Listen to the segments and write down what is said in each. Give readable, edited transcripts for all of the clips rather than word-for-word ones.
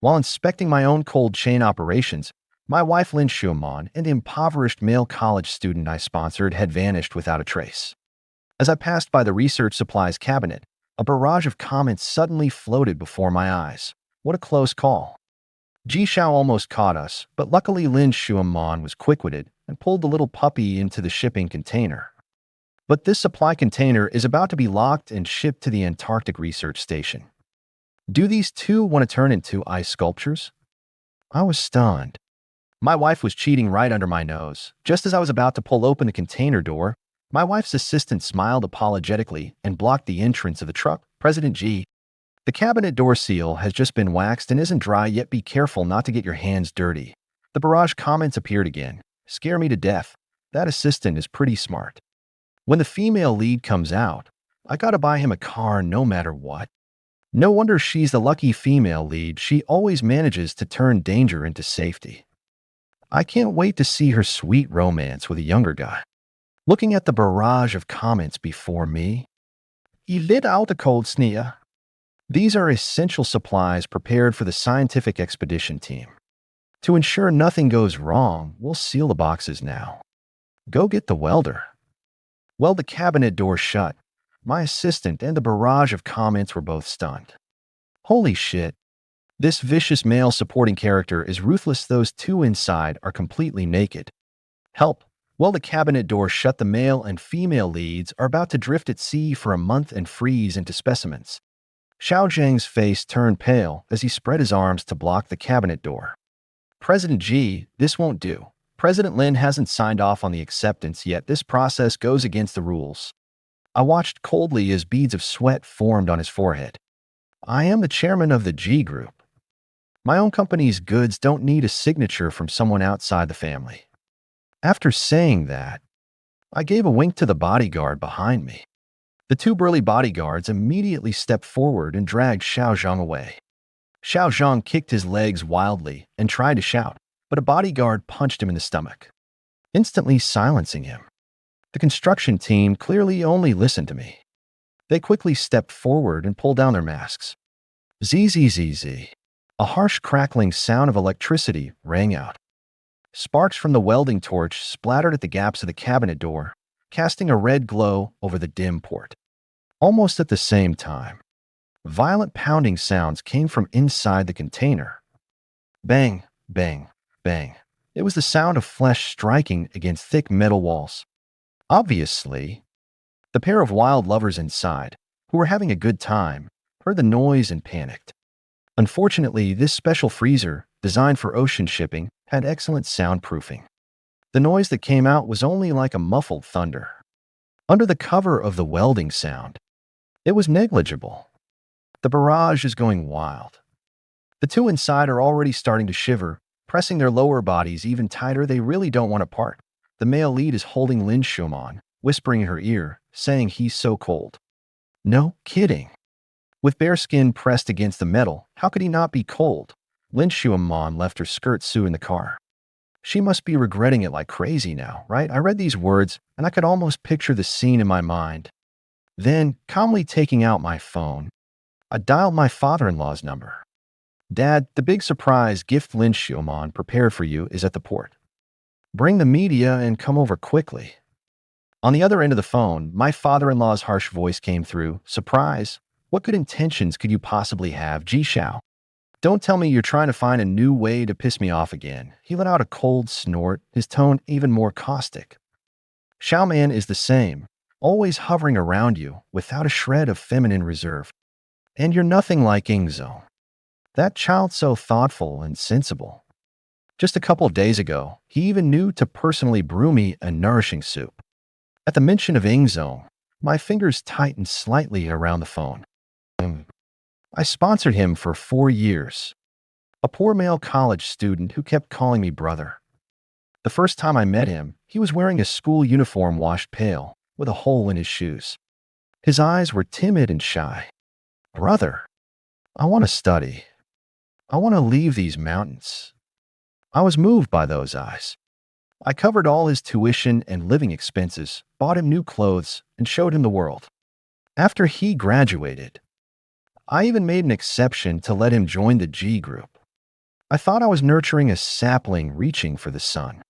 While inspecting my own cold chain operations, my wife Lin Schumann and the impoverished male college student I sponsored had vanished without a trace. As I passed by the research supplies cabinet, a barrage of comments suddenly floated before my eyes. What a close call. Ji Xiao almost caught us, but luckily Lin Schumann was quick-witted and pulled the little puppy into the shipping container. But this supply container is about to be locked and shipped to the Antarctic Research Station. Do these two want to turn into ice sculptures? I was stunned. My wife was cheating right under my nose. Just as I was about to pull open the container door, my wife's assistant smiled apologetically and blocked the entrance of the truck. President G. The cabinet door seal has just been waxed and isn't dry yet. Be careful not to get your hands dirty. The barrage comments appeared again. Scare me to death. That assistant is pretty smart. When the female lead comes out, I gotta buy him a car no matter what. No wonder she's the lucky female lead. She always manages to turn danger into safety. I can't wait to see her sweet romance with a younger guy. Looking at the barrage of comments before me, "I lit out a cold sneer." These are essential supplies prepared for the scientific expedition team. To ensure nothing goes wrong, we'll seal the boxes now. Go get the welder. Weld the cabinet door shut. My assistant and the barrage of comments were both stunned. Holy shit. This vicious male supporting character is ruthless. Those two inside are completely naked. Help. Weld the cabinet door shut. The male and female leads are about to drift at sea for a month and freeze into specimens. Xiao Zhang's face turned pale as he spread his arms to block the cabinet door. President G, this won't do. President Lin hasn't signed off on the acceptance yet. This process goes against the rules. I watched coldly as beads of sweat formed on his forehead. I am the chairman of the G Group. My own company's goods don't need a signature from someone outside the family. After saying that, I gave a wink to the bodyguard behind me. The two burly bodyguards immediately stepped forward and dragged Xiao Zhang away. Xiao Zhang kicked his legs wildly and tried to shout, but a bodyguard punched him in the stomach, instantly silencing him. The construction team clearly only listened to me. They quickly stepped forward and pulled down their masks. Zzz. A harsh crackling sound of electricity rang out. Sparks from the welding torch splattered at the gaps of the cabinet door, casting a red glow over the dim port. Almost at the same time, violent pounding sounds came from inside the container. Bang, bang, bang. It was the sound of flesh striking against thick metal walls. Obviously, the pair of wild lovers inside, who were having a good time, heard the noise and panicked. Unfortunately, this special freezer, designed for ocean shipping, had excellent soundproofing. The noise that came out was only like a muffled thunder. Under the cover of the welding sound, it was negligible. The barrage is going wild. The two inside are already starting to shiver, pressing their lower bodies even tighter. They really don't want to part. The male lead is holding Lin Schumann, whispering in her ear, saying he's so cold. No kidding. With bare skin pressed against the metal, how could he not be cold? Lin Schumann left her skirt Sue in the car. She must be regretting it like crazy now, right? I read these words, and I could almost picture the scene in my mind. Then, calmly taking out my phone, I dialed my father-in-law's number. Dad, the big surprise gift Lin Schumann prepared for you is at the port. Bring the media and come over quickly. On the other end of the phone, my father-in-law's harsh voice came through. Surprise? What good intentions could you possibly have, Ji Xiao? Don't tell me you're trying to find a new way to piss me off again. He let out a cold snort, his tone even more caustic. Xiaoman is the same, always hovering around you without a shred of feminine reserve. And you're nothing like Ingzong. That child so thoughtful and sensible. Just a couple of days ago, he even knew to personally brew me a nourishing soup. At the mention of Ingzong, my fingers tightened slightly around the phone. I sponsored him for 4 years. A poor male college student who kept calling me brother. The first time I met him, he was wearing a school uniform washed pale, with a hole in his shoes. His eyes were timid and shy. Brother, I want to study. I want to leave these mountains. I was moved by those eyes. I covered all his tuition and living expenses, bought him new clothes, and showed him the world. After he graduated, I even made an exception to let him join the G Group. I thought I was nurturing a sapling reaching for the sun.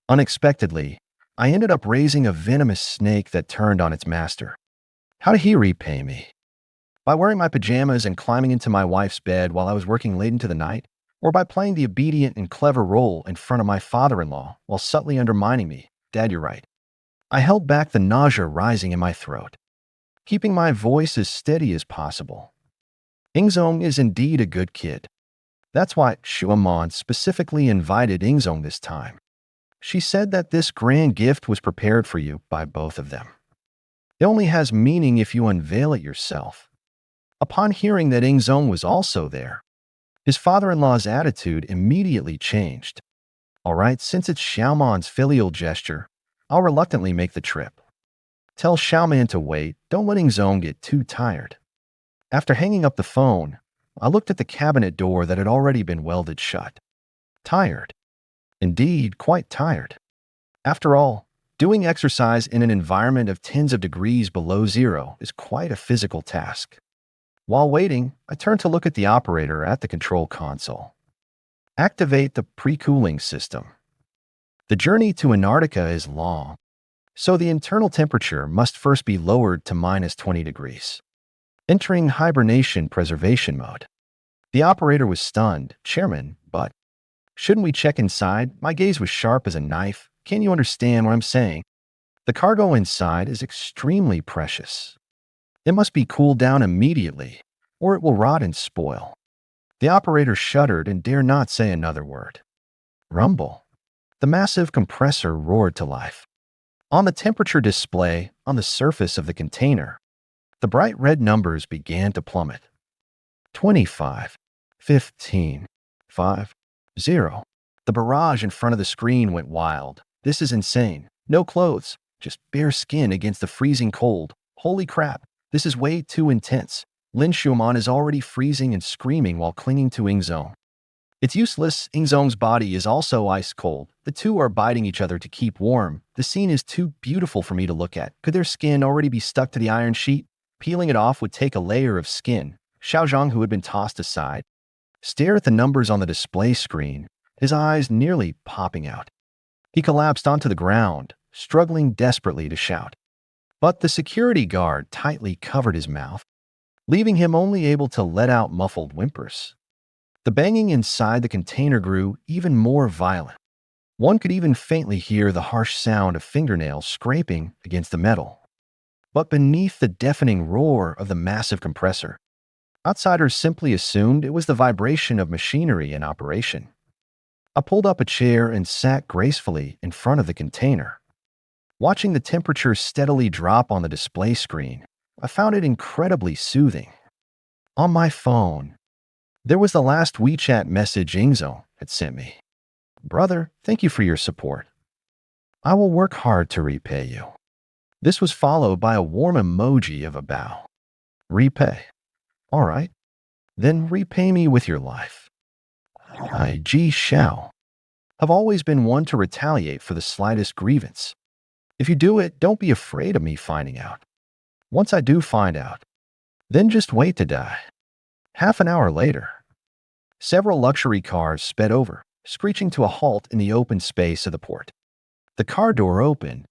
Unexpectedly, I ended up raising a venomous snake that turned on its master. How did he repay me? By wearing my pajamas and climbing into my wife's bed while I was working late into the night? Or by playing the obedient and clever role in front of my father-in-law while subtly undermining me? Dad, you're right. I held back the nausea rising in my throat, keeping my voice as steady as possible. Ingzong is indeed a good kid. That's why Shuamon specifically invited Ingzong this time. She said that this grand gift was prepared for you by both of them. It only has meaning if you unveil it yourself. Upon hearing that Ingzong was also there, his father-in-law's attitude immediately changed. All right, since it's Xiaoman's filial gesture, I'll reluctantly make the trip. Tell Xiaoman to wait, don't let Ingzong get too tired. After hanging up the phone, I looked at the cabinet door that had already been welded shut. Tired. Indeed, quite tired. After all, doing exercise in an environment of tens of degrees below zero is quite a physical task. While waiting, I turned to look at the operator at the control console. Activate the pre-cooling system. The journey to Antarctica is long, so the internal temperature must first be lowered to minus 20 degrees. Entering hibernation preservation mode. The operator was stunned. Chairman, but shouldn't we check inside? My gaze was sharp as a knife. Can you understand what I'm saying? The cargo inside is extremely precious. It must be cooled down immediately, or it will rot and spoil. The operator shuddered and dared not say another word. Rumble. The massive compressor roared to life. On the temperature display on the surface of the container, the bright red numbers began to plummet. 25, 15, 5, 0. The barrage in front of the screen went wild. This is insane. No clothes, just bare skin against the freezing cold. Holy crap, this is way too intense. Lin Shuaman is already freezing and screaming while clinging to Ingzong. It's useless. Ingzong's body is also ice cold. The two are biting each other to keep warm. The scene is too beautiful for me to look at. Could their skin already be stuck to the iron sheet? Peeling it off would take a layer of skin. Xiaozhang, who had been tossed aside, stared at the numbers on the display screen, his eyes nearly popping out. He collapsed onto the ground, struggling desperately to shout. But the security guard tightly covered his mouth, leaving him only able to let out muffled whimpers. The banging inside the container grew even more violent. One could even faintly hear the harsh sound of fingernails scraping against the metal. But beneath the deafening roar of the massive compressor, outsiders simply assumed it was the vibration of machinery in operation. I pulled up a chair and sat gracefully in front of the container. Watching the temperature steadily drop on the display screen, I found it incredibly soothing. On my phone, there was the last WeChat message Ingzong had sent me. Brother, thank you for your support. I will work hard to repay you. This was followed by a warm emoji of a bow. Repay. All right. Then repay me with your life. I, Ji Xiao, have always been one to retaliate for the slightest grievance. If you do it, don't be afraid of me finding out. Once I do find out, then just wait to die. Half an hour later, several luxury cars sped over, screeching to a halt in the open space of the port. The car door opened,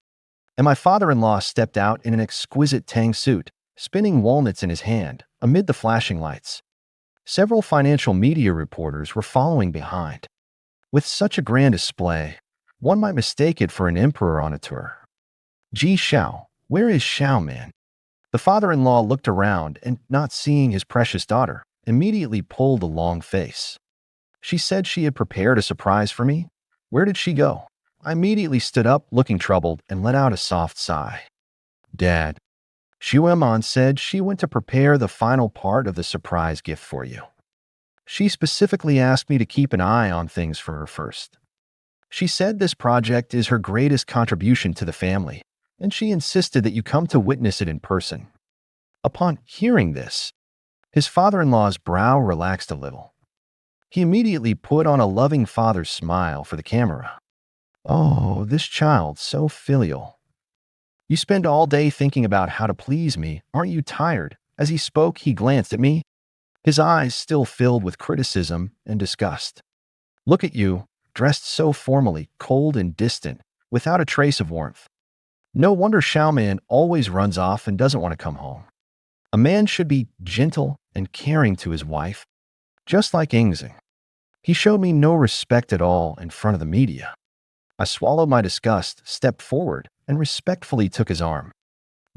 and my father-in-law stepped out in an exquisite tang suit, spinning walnuts in his hand amid the flashing lights. Several financial media reporters were following behind. With such a grand display, one might mistake it for an emperor on a tour. Ji Xiao, where is Xiaoman? The father-in-law looked around and, not seeing his precious daughter, immediately pulled a long face. She said she had prepared a surprise for me. Where did she go? I immediately stood up, looking troubled, and let out a soft sigh. Dad, Xueman said she went to prepare the final part of the surprise gift for you. She specifically asked me to keep an eye on things for her first. She said this project is her greatest contribution to the family, and she insisted that you come to witness it in person. Upon hearing this, his father-in-law's brow relaxed a little. He immediately put on a loving father's smile for the camera. Oh, this child, so filial. You spend all day thinking about how to please me. Aren't you tired? As he spoke, he glanced at me, his eyes still filled with criticism and disgust. Look at you, dressed so formally, cold and distant, without a trace of warmth. No wonder Xiaoman always runs off and doesn't want to come home. A man should be gentle and caring to his wife, just like Ingzing. He showed me no respect at all in front of the media. I swallowed my disgust, stepped forward, and respectfully took his arm.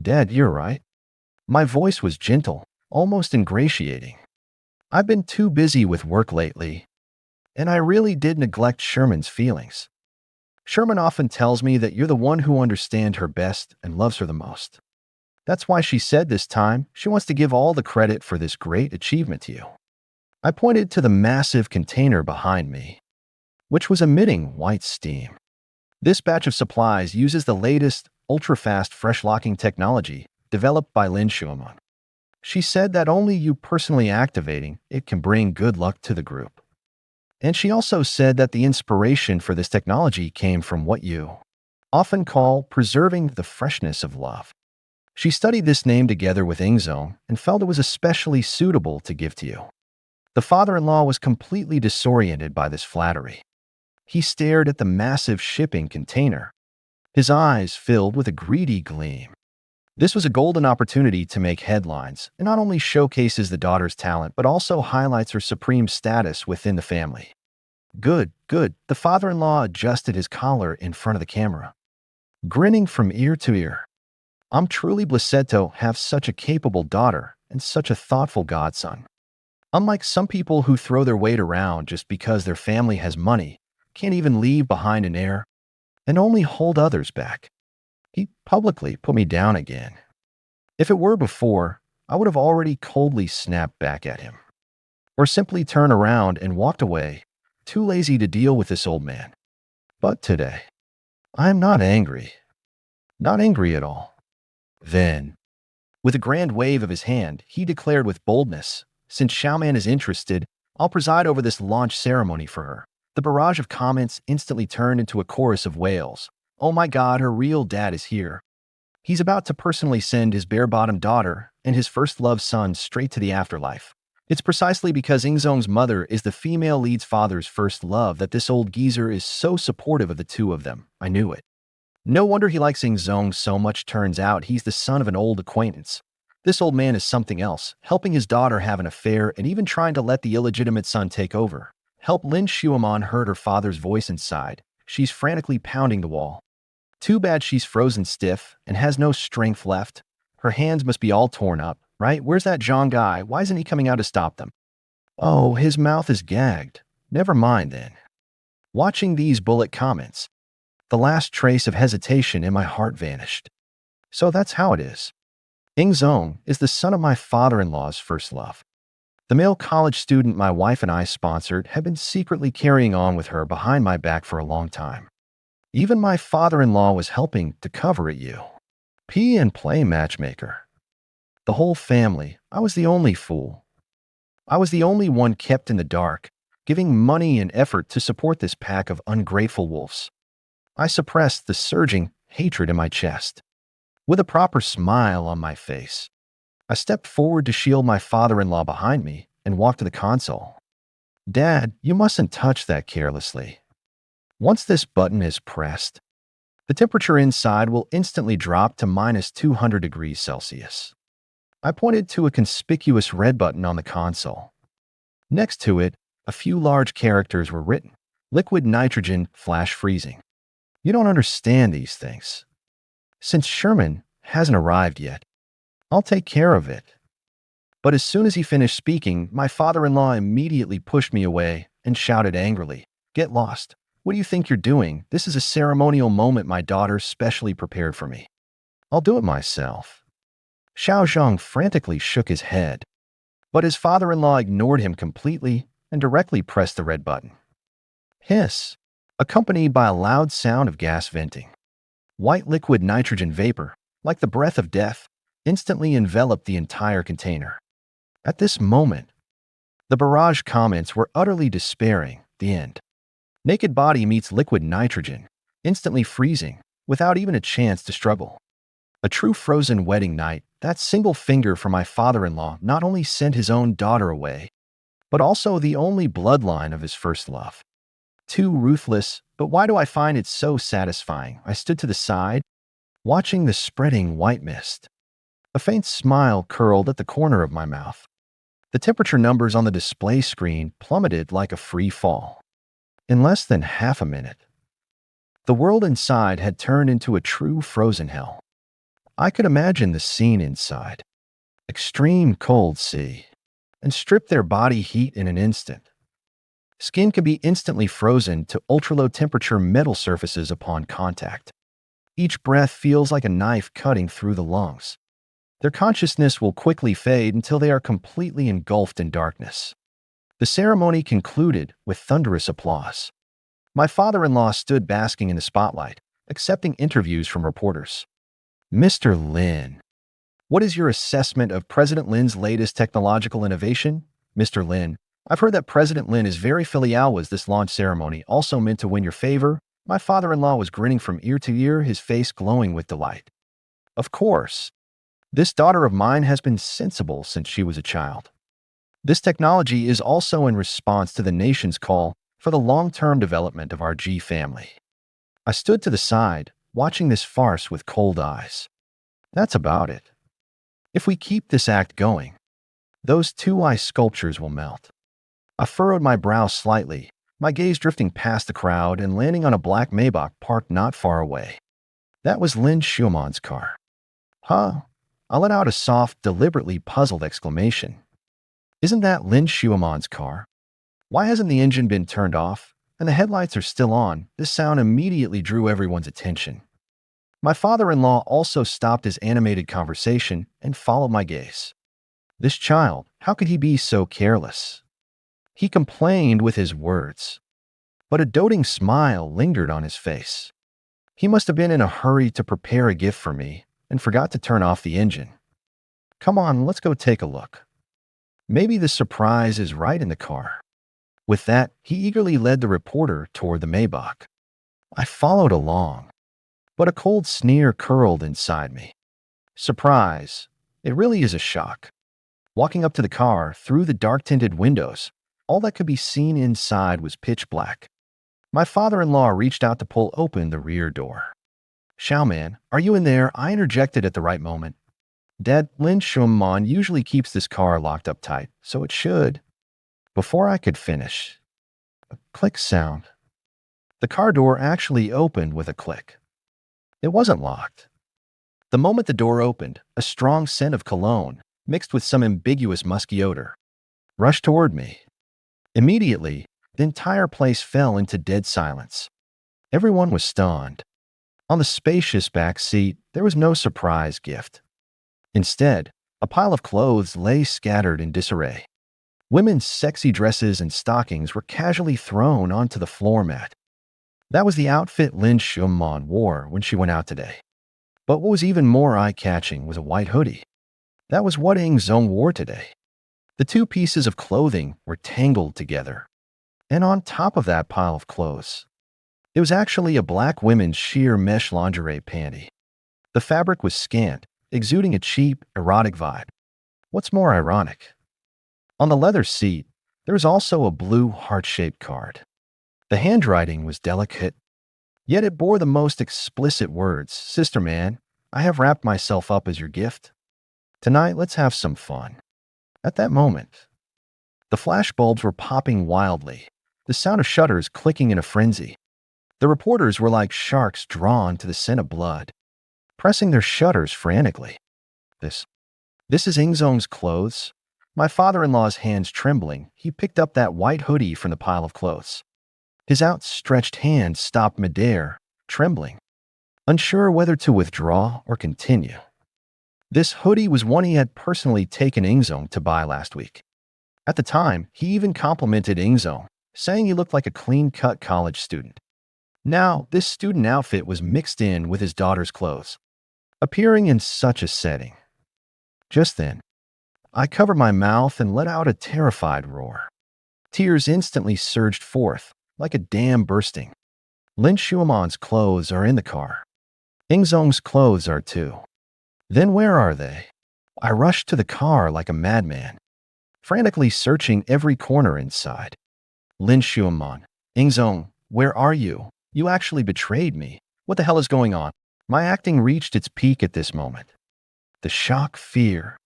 Dad, you're right. My voice was gentle, almost ingratiating. I've been too busy with work lately, and I really did neglect Sherman's feelings. Sherman often tells me that you're the one who understands her best and loves her the most. That's why she said this time she wants to give all the credit for this great achievement to you. I pointed to the massive container behind me, which was emitting white steam. This batch of supplies uses the latest, ultra-fast fresh-locking technology developed by Lin Shuaman. She said that only you personally activating it can bring good luck to the group. And she also said that the inspiration for this technology came from what you often call preserving the freshness of love. She studied this name together with Ingzong and felt it was especially suitable to give to you. The father-in-law was completely disoriented by this flattery. He stared at the massive shipping container, his eyes filled with a greedy gleam. This was a golden opportunity to make headlines and not only showcases the daughter's talent but also highlights her supreme status within the family. Good, good. The father-in-law adjusted his collar in front of the camera, grinning from ear to ear. I'm truly blessed to have such a capable daughter and such a thoughtful godson. Unlike some people who throw their weight around just because their family has money, can't even leave behind an heir, and only hold others back. He publicly put me down again. If it were before, I would have already coldly snapped back at him, or simply turned around and walked away, too lazy to deal with this old man. But today, I am not angry. Not angry at all. Then, with a grand wave of his hand, he declared with boldness, since Xiaoman is interested, I'll preside over this launch ceremony for her. The barrage of comments instantly turned into a chorus of wails. Oh my God, her real dad is here. He's about to personally send his bare-bottomed daughter and his first-love son straight to the afterlife. It's precisely because Ingzong's mother is the female lead's father's first love that this old geezer is so supportive of the two of them. I knew it. No wonder he likes Ingzong so much. Turns out he's the son of an old acquaintance. This old man is something else, helping his daughter have an affair and even trying to let the illegitimate son take over. Help. Lin Shuaman heard her father's voice inside. She's frantically pounding the wall. Too bad she's frozen stiff and has no strength left. Her hands must be all torn up, right? Where's that Zhang guy? Why isn't he coming out to stop them? Oh, his mouth is gagged. Never mind then. Watching these bullet comments, the last trace of hesitation in my heart vanished. So that's how it is. Ingzong is the son of my father-in-law's first love. The male college student my wife and I sponsored had been secretly carrying on with her behind my back for a long time. Even my father-in-law was helping to cover it. P and play matchmaker. The whole family, I was the only fool. I was the only one kept in the dark, giving money and effort to support this pack of ungrateful wolves. I suppressed the surging hatred in my chest. With a proper smile on my face, I stepped forward to shield my father-in-law behind me and walked to the console. Dad, you mustn't touch that carelessly. Once this button is pressed, the temperature inside will instantly drop to minus 200 degrees Celsius. I pointed to a conspicuous red button on the console. Next to it, a few large characters were written. Liquid nitrogen flash freezing. You don't understand these things. Since Sherman hasn't arrived yet, I'll take care of it. But as soon as he finished speaking, my father-in-law immediately pushed me away and shouted angrily, Get lost. What do you think you're doing? This is a ceremonial moment my daughter specially prepared for me. I'll do it myself. Xiao Zhang frantically shook his head, but his father-in-law ignored him completely and directly pressed the red button. Hiss, accompanied by a loud sound of gas venting. White liquid nitrogen vapor, like the breath of death, instantly enveloped the entire container. At this moment, the barrage comments were utterly despairing. The end. Naked body meets liquid nitrogen, instantly freezing, without even a chance to struggle. A true frozen wedding night. That single finger from my father-in-law not only sent his own daughter away, but also the only bloodline of his first love. Too ruthless, but why do I find it so satisfying? I stood to the side, watching the spreading white mist. A faint smile curled at the corner of my mouth. The temperature numbers on the display screen plummeted like a free fall. In less than half a minute, the world inside had turned into a true frozen hell. I could imagine the scene inside. Extreme cold sea, and strip their body heat in an instant. Skin can be instantly frozen to ultra-low temperature metal surfaces upon contact. Each breath feels like a knife cutting through the lungs. Their consciousness will quickly fade until they are completely engulfed in darkness. The ceremony concluded with thunderous applause. My father-in-law stood basking in the spotlight, accepting interviews from reporters. Mr. Lin, what is your assessment of President Lin's latest technological innovation? Mr. Lin, I've heard that President Lin is very filial. Was this launch ceremony also meant to win your favor? My father-in-law was grinning from ear to ear, his face glowing with delight. Of course. This daughter of mine has been sensible since she was a child. This technology is also in response to the nation's call for the long-term development of our G family. I stood to the side, watching this farce with cold eyes. That's about it. If we keep this act going, those two-eye sculptures will melt. I furrowed my brow slightly, my gaze drifting past the crowd and landing on a black Maybach parked not far away. That was Lin Schumann's car. Huh? I let out a soft, deliberately puzzled exclamation. Isn't that Lin Schumann's car? Why hasn't the engine been turned off, and the headlights are still on? This sound immediately drew everyone's attention. My father-in-law also stopped his animated conversation and followed my gaze. This child, how could he be so careless? He complained with his words, but a doting smile lingered on his face. He must have been in a hurry to prepare a gift for me and forgot to turn off the engine. Come on, let's go take a look. Maybe the surprise is right in the car. With that, he eagerly led the reporter toward the Maybach. I followed along, but a cold sneer curled inside me. Surprise! It really is a shock. Walking up to the car, through the dark-tinted windows, all that could be seen inside was pitch black. My father-in-law reached out to pull open the rear door. Xiaoman, are you in there? I interjected at the right moment. Dad, Lin Schumann usually keeps this car locked up tight, so it should. Before I could finish, a click sound. The car door actually opened with a click. It wasn't locked. The moment the door opened, a strong scent of cologne, mixed with some ambiguous musky odor, rushed toward me. Immediately, the entire place fell into dead silence. Everyone was stunned. On the spacious back seat, there was no surprise gift. Instead, a pile of clothes lay scattered in disarray. Women's sexy dresses and stockings were casually thrown onto the floor mat. That was the outfit Lin Schumann wore when she went out today. But what was even more eye-catching was a white hoodie. That was what Ing Zong wore today. The two pieces of clothing were tangled together. And on top of that pile of clothes, it was actually a black women's sheer mesh lingerie panty. The fabric was scant, exuding a cheap, erotic vibe. What's more ironic? On the leather seat, there was also a blue heart-shaped card. The handwriting was delicate, yet it bore the most explicit words. Sister man, I have wrapped myself up as your gift. Tonight, let's have some fun. At that moment, the flashbulbs were popping wildly, the sound of shutters clicking in a frenzy. The reporters were like sharks drawn to the scent of blood, pressing their shutters frantically. This is Ing Zong's clothes. My father-in-law's hands trembling, he picked up that white hoodie from the pile of clothes. His outstretched hand stopped midair, trembling, unsure whether to withdraw or continue. This hoodie was one he had personally taken Ing Zong to buy last week. At the time, he even complimented Ing Zong, saying he looked like a clean-cut college student. Now, this student outfit was mixed in with his daughter's clothes, appearing in such a setting. Just then, I covered my mouth and let out a terrified roar. Tears instantly surged forth, like a dam bursting. Lin Schumann's clothes are in the car. Ing Zong's clothes are too. Then where are they? I rushed to the car like a madman, frantically searching every corner inside. Lin Schumann, Ing Zong, where are you? You actually betrayed me. What the hell is going on? My acting reached its peak at this moment. The shock, fear,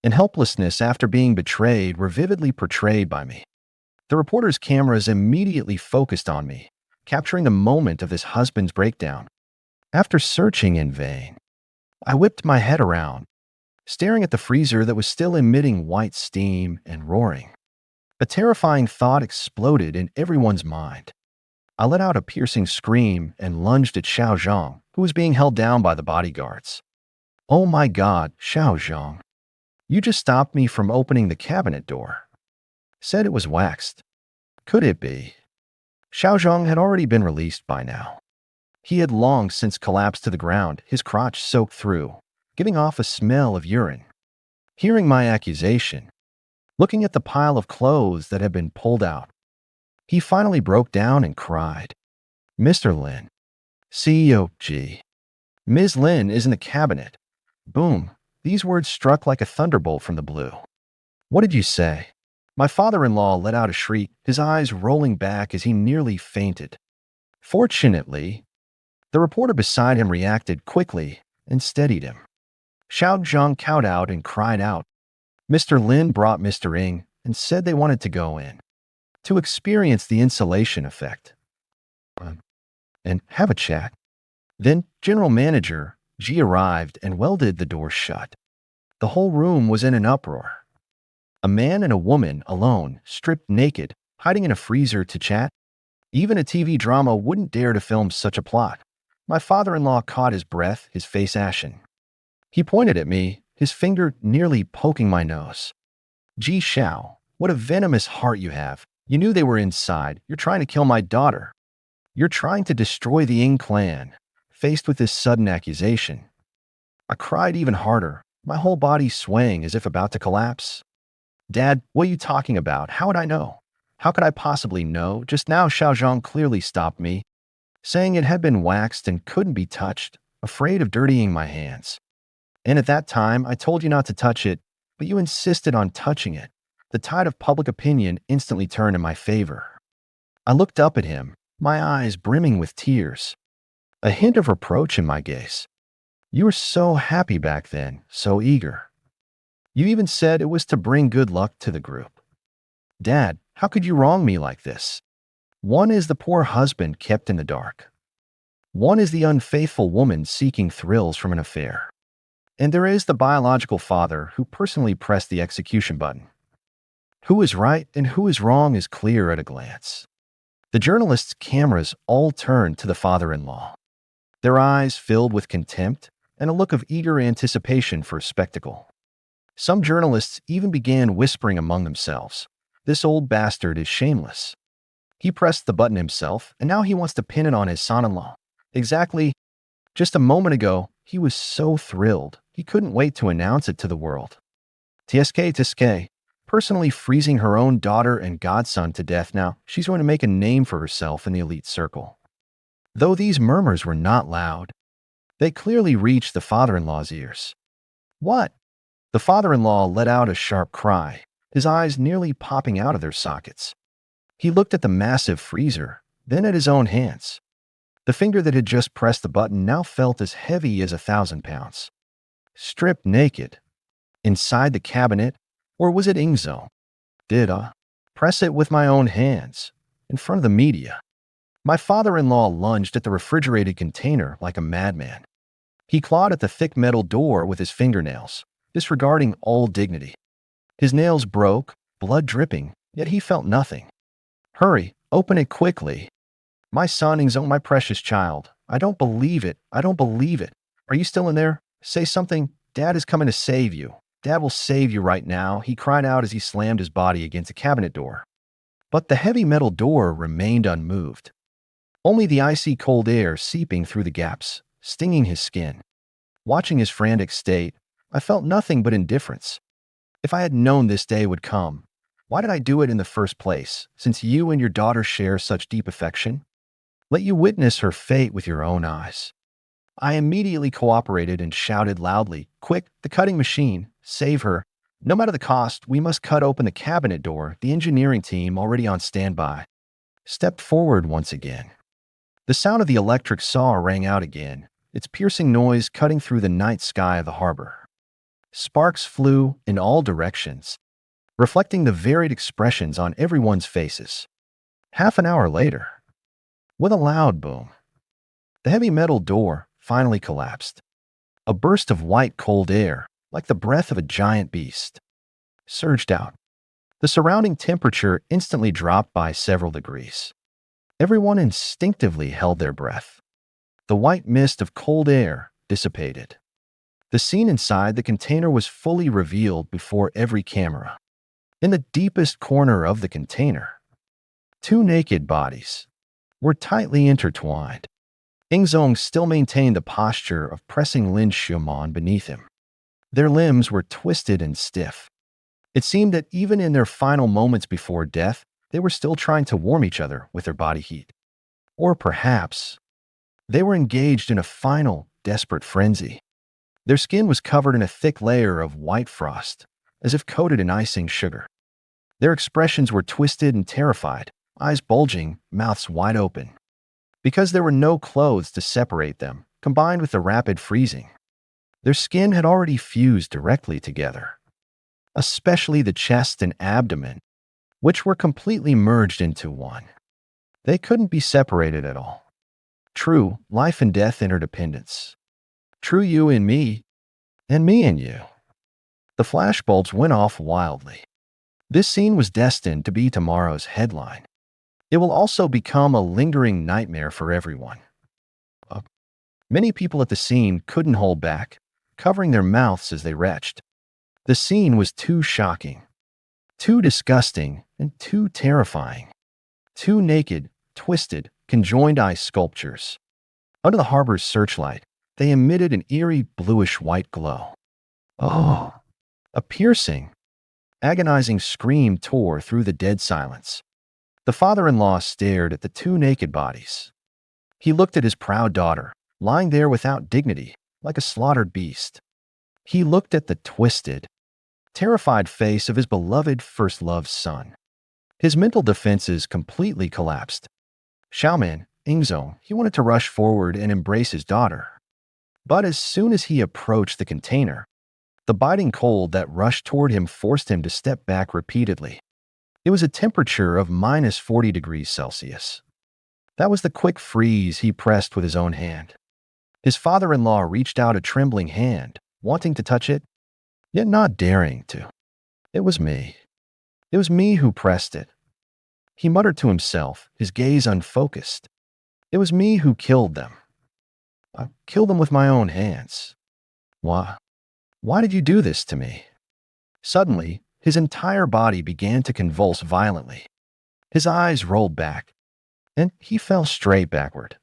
and helplessness after being betrayed were vividly portrayed by me. The reporter's cameras immediately focused on me, capturing the moment of this husband's breakdown. After searching in vain, I whipped my head around, staring at the freezer that was still emitting white steam and roaring. A terrifying thought exploded in everyone's mind. I let out a piercing scream and lunged at Xiao Zhang, who was being held down by the bodyguards. Oh my God, Xiao Zhang. You just stopped me from opening the cabinet door. Said it was waxed. Could it be? Xiao Zhang had already been released by now. He had long since collapsed to the ground, his crotch soaked through, giving off a smell of urine. Hearing my accusation, looking at the pile of clothes that had been pulled out, he finally broke down and cried. Mr. Lin, CEO G. Ms. Lin is in the cabinet. Boom. These words struck like a thunderbolt from the blue. What did you say? My father-in-law let out a shriek, his eyes rolling back as he nearly fainted. Fortunately, the reporter beside him reacted quickly and steadied him. Xiao Zhang cowed out and cried out. Mr. Lin brought Mr. Ng and said they wanted to go in to experience the insulation effect and have a chat. Then General Manager G arrived and welded the door shut. The whole room was in an uproar. A man and a woman alone, stripped naked, hiding in a freezer to chat. Even a TV drama wouldn't dare to film such a plot. My father-in-law caught his breath, his face ashen. He pointed at me, his finger nearly poking my nose. Ji Xiao, what a venomous heart you have. You knew they were inside. You're trying to kill my daughter. You're trying to destroy the Ng clan. Faced with this sudden accusation, I cried even harder, my whole body swaying as if about to collapse. Dad, what are you talking about? How would I know? How could I possibly know? Just now Xiao Zhang clearly stopped me, saying it had been waxed and couldn't be touched, afraid of dirtying my hands. And at that time, I told you not to touch it, but you insisted on touching it. The tide of public opinion instantly turned in my favor. I looked up at him, my eyes brimming with tears, a hint of reproach in my gaze. You were so happy back then, so eager. You even said it was to bring good luck to the group. Dad, how could you wrong me like this? One is the poor husband kept in the dark. One is the unfaithful woman seeking thrills from an affair. And there is the biological father who personally pressed the execution button. Who is right and who is wrong is clear at a glance. The journalists' cameras all turned to the father-in-law, their eyes filled with contempt and a look of eager anticipation for a spectacle. Some journalists even began whispering among themselves, this old bastard is shameless. He pressed the button himself, and now he wants to pin it on his son-in-law. Exactly. Just a moment ago, he was so thrilled, he couldn't wait to announce it to the world. TSK, personally freezing her own daughter and godson to death now, she's going to make a name for herself in the elite circle. Though these murmurs were not loud, they clearly reached the father-in-law's ears. What? The father-in-law let out a sharp cry, his eyes nearly popping out of their sockets. He looked at the massive freezer, then at his own hands. The finger that had just pressed the button now felt as heavy as 1,000 pounds. Stripped naked. Inside the cabinet, or was it Ingzo? Did I press it with my own hands, in front of the media? My father-in-law lunged at the refrigerated container like a madman. He clawed at the thick metal door with his fingernails, disregarding all dignity. His nails broke, blood dripping, yet he felt nothing. Hurry, open it quickly. My son, Ingzo, my precious child. I don't believe it. I don't believe it. Are you still in there? Say something. Dad is coming to save you. Dad will save you right now, he cried out as he slammed his body against a cabinet door. But the heavy metal door remained unmoved. Only the icy cold air seeping through the gaps, stinging his skin. Watching his frantic state, I felt nothing but indifference. If I had known this day would come, why did I do it in the first place, since you and your daughter share such deep affection? Let you witness her fate with your own eyes. I immediately cooperated and shouted loudly, Quick, the cutting machine, save her. No matter the cost, we must cut open the cabinet door, the engineering team already on standby. stepped forward once again. The sound of the electric saw rang out again, its piercing noise cutting through the night sky of the harbor. Sparks flew in all directions, reflecting the varied expressions on everyone's faces. Half an hour later, with a loud boom, the heavy metal door finally collapsed. A burst of white cold air, like the breath of a giant beast, surged out. The surrounding temperature instantly dropped by several degrees. Everyone instinctively held their breath. The white mist of cold air dissipated. The scene inside the container was fully revealed before every camera. In the deepest corner of the container, two naked bodies were tightly intertwined. Ingzong still maintained the posture of pressing Lin Shuman beneath him. Their limbs were twisted and stiff. It seemed that even in their final moments before death, they were still trying to warm each other with their body heat. Or perhaps they were engaged in a final, desperate frenzy. Their skin was covered in a thick layer of white frost, as if coated in icing sugar. Their expressions were twisted and terrified, eyes bulging, mouths wide open. Because there were no clothes to separate them, combined with the rapid freezing, their skin had already fused directly together, especially the chest and abdomen, which were completely merged into one. They couldn't be separated at all. True life and death interdependence. True you and me in you. The flashbulbs went off wildly. This scene was destined to be tomorrow's headline. It will also become a lingering nightmare for everyone. Many people at the scene couldn't hold back, covering their mouths as they retched. The scene was too shocking, too disgusting, and too terrifying. Two naked, twisted, conjoined ice sculptures. Under the harbor's searchlight, they emitted an eerie bluish-white glow. Oh! A piercing, agonizing scream tore through the dead silence. The father-in-law stared at the two naked bodies. He looked at his proud daughter, lying there without dignity, like a slaughtered beast. He looked at the twisted, terrified face of his beloved first-loved son. His mental defenses completely collapsed. Xiaoman, Ingzong, he wanted to rush forward and embrace his daughter. But as soon as he approached the container, the biting cold that rushed toward him forced him to step back repeatedly. It was a temperature of minus 40 degrees Celsius. That was the quick freeze he pressed with his own hand. His father-in-law reached out a trembling hand, wanting to touch it, yet not daring to. It was me. It was me who pressed it. He muttered to himself, his gaze unfocused. It was me who killed them. I killed them with my own hands. Why did you do this to me? Suddenly, his entire body began to convulse violently. His eyes rolled back, and he fell straight backward.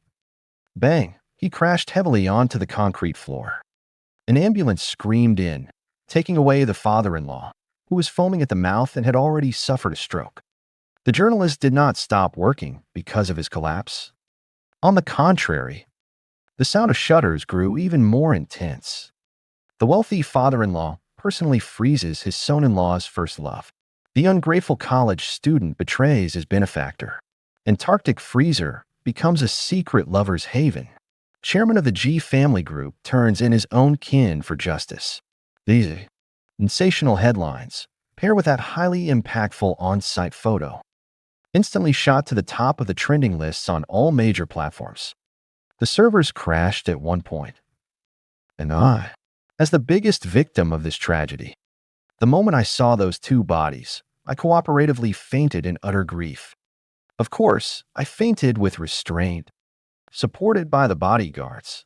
Bang! He crashed heavily onto the concrete floor. An ambulance screamed in, taking away the father-in-law, who was foaming at the mouth and had already suffered a stroke. The journalist did not stop working because of his collapse. On the contrary, the sound of shudders grew even more intense. The wealthy father-in-law personally freezes his son-in-law's first love. The ungrateful college student betrays his benefactor. Antarctic freezer becomes a secret lover's haven. Chairman of the G family group turns in his own kin for justice. These sensational headlines pair with that highly impactful on-site photo, instantly shot to the top of the trending lists on all major platforms. The servers crashed at one point, and as the biggest victim of this tragedy, the moment I saw those two bodies, I cooperatively fainted in utter grief. Of course, I fainted with restraint, supported by the bodyguards.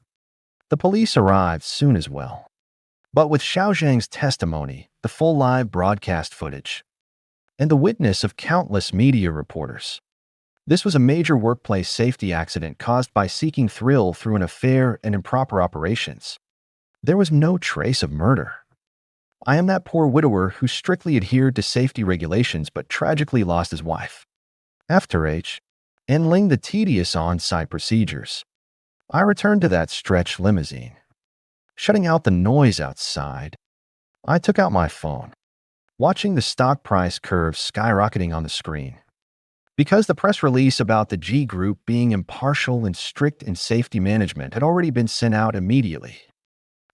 The police arrived soon as well. But with Xiao Zhang's testimony, the full live broadcast footage, and the witness of countless media reporters, this was a major workplace safety accident caused by seeking thrill through an affair and improper operations. There was no trace of murder. I am that poor widower who strictly adhered to safety regulations but tragically lost his wife. After handling the tedious on-site procedures, I returned to that stretch limousine. Shutting out the noise outside, I took out my phone, watching the stock price curve skyrocketing on the screen. Because the press release about the G Group being impartial and strict in safety management had already been sent out immediately.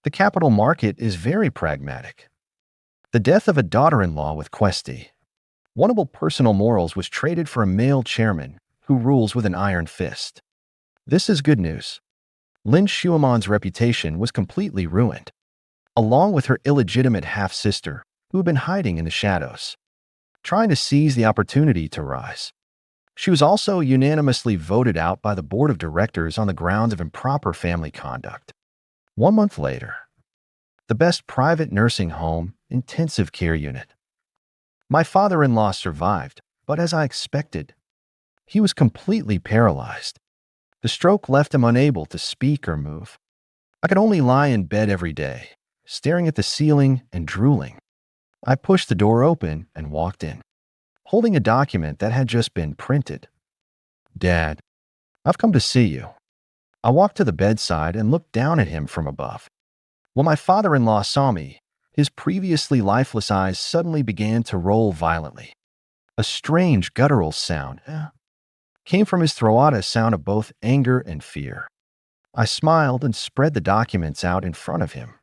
The capital market is very pragmatic. The death of a daughter-in-law with Questy. Oneable personal morals was traded for a male chairman who rules with an iron fist. This is good news. Lin Shuamon's reputation was completely ruined, along with her illegitimate half-sister, who had been hiding in the shadows, trying to seize the opportunity to rise. She was also unanimously voted out by the board of directors on the grounds of improper family conduct. 1 month later, the best private nursing home, intensive care unit. My father-in-law survived, but as I expected, he was completely paralyzed. The stroke left him unable to speak or move. I could only lie in bed every day, staring at the ceiling and drooling. I pushed the door open and walked in, holding a document that had just been printed. "Dad, I've come to see you." I walked to the bedside and looked down at him from above. When my father-in-law saw me, his previously lifeless eyes suddenly began to roll violently. A strange guttural sound came from his throat, a sound of both anger and fear. I smiled and spread the documents out in front of him.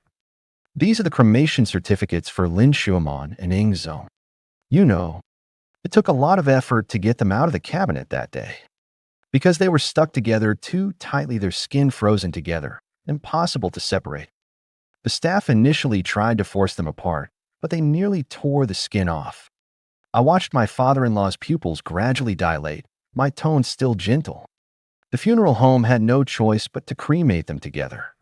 "These are the cremation certificates for Lin Shuamon and Ing Zong. You know, it took a lot of effort to get them out of the cabinet that day. Because they were stuck together too tightly, their skin frozen together, impossible to separate. The staff initially tried to force them apart, but they nearly tore the skin off." I watched my father-in-law's pupils gradually dilate, my tone still gentle. The funeral home had no choice but to cremate them together.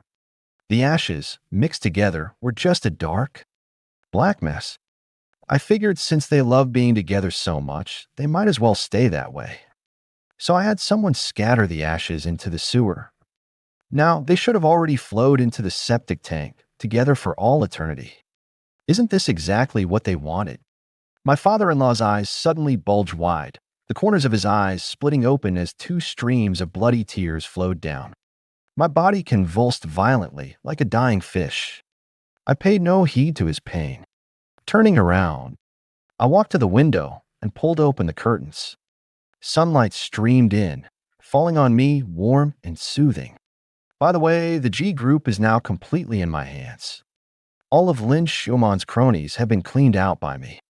The ashes, mixed together, were just a dark, black mess. I figured since they loved being together so much, they might as well stay that way. So I had someone scatter the ashes into the sewer. Now, they should have already flowed into the septic tank, together for all eternity. Isn't this exactly what they wanted? My father-in-law's eyes suddenly bulged wide, the corners of his eyes splitting open as 2 streams of bloody tears flowed down. My body convulsed violently, like a dying fish. I paid no heed to his pain. Turning around, I walked to the window and pulled open the curtains. Sunlight streamed in, falling on me warm and soothing. By the way, the G Group is now completely in my hands. All of Lin Schumann's cronies have been cleaned out by me.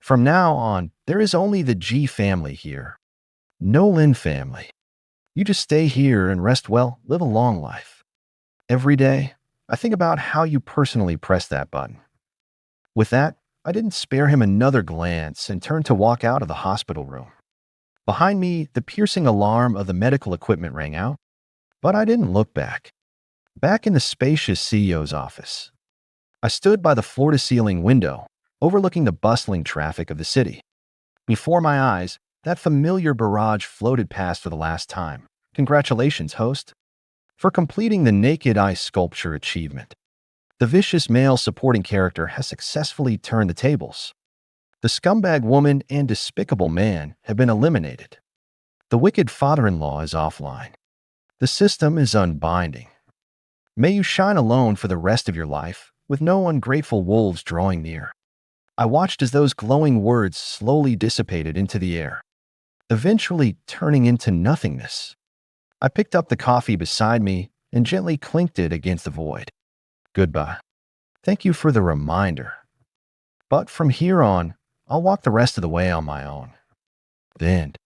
From now on, there is only the G family here. No Lin family. You just stay here and rest well, live a long life. Every day, I think about how you personally press that button. With that, I didn't spare him another glance and turned to walk out of the hospital room. Behind me, the piercing alarm of the medical equipment rang out, but I didn't look back. Back in the spacious CEO's office, I stood by the floor-to-ceiling window, overlooking the bustling traffic of the city. Before my eyes, that familiar barrage floated past for the last time. Congratulations, host, for completing the naked eye sculpture achievement. The vicious male supporting character has successfully turned the tables. The scumbag woman and despicable man have been eliminated. The wicked father-in-law is offline. The system is unbinding. May you shine alone for the rest of your life, with no ungrateful wolves drawing near. I watched as those glowing words slowly dissipated into the air, eventually turning into nothingness. I picked up the coffee beside me and gently clinked it against the void. Goodbye. Thank you for the reminder. But from here on, I'll walk the rest of the way on my own. The end.